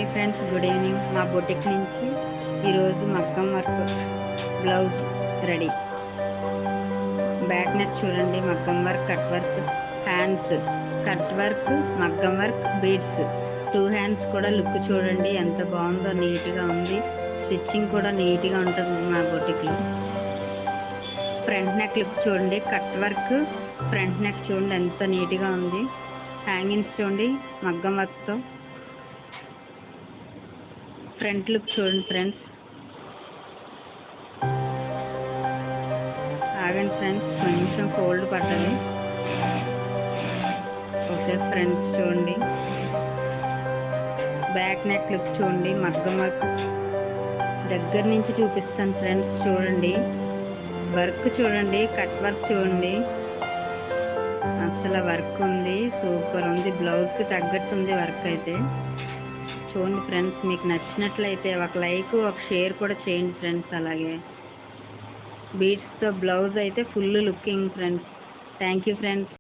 Hi friends, good evening. మా boutique నుంచి ఈరోజు మగ్గం work blouse ready. Back neck చూడండి, మగ్గం work, cut work, hands cut work, మగ్గం వర్క్, బీడ్స్, 2 హ్యాండ్స్ కూడా లుక్ చూడండి ఎంత బాగుందో, నీట్గా ఉంది. స్టిచ్చింగ్ కూడా నీట్గా ఉంటుంది మా బొటిక్లో. ఫ్రంట్ నెక్ లుక్ చూడండి, కట్ వర్క్, ఫ్రంట్ నెక్ చూడండి ఎంత నీట్గా ఉంది. హ్యాంగింగ్స్ చూడండి మగ్గం వర్క్తో. ఫ్రంట్ లుక్ చూడండి ఫ్రెండ్స్. ఆగండి ఫ్రెండ్స్, కొంచెం ఫోల్డ్ పడ్డది. ఓకే, ఫ్రంట్ చూడండి. బ్యాక్ నెక్ లుక్ చూడండి, మగ్గం వర్క్ దగ్గర నుంచి చూపిస్తాను ఫ్రెండ్స్. చూడండి వర్క్ చూడండి, కట్ వర్క్ చూడండి, అసలు వర్క్ ఉంది, సూపర్ ఉంది. బ్లౌజ్కి తగ్గట్టు ఉంది వర్క్ అయితే. చూడండి ఫ్రెండ్స్, మీకు నచ్చినట్లయితే ఒక లైక్, ఒక షేర్ కూడా చేయండి ఫ్రెండ్స్. అలాగే బీడ్స్తో బ్లౌజ్ అయితే full looking friends. Thank you friends.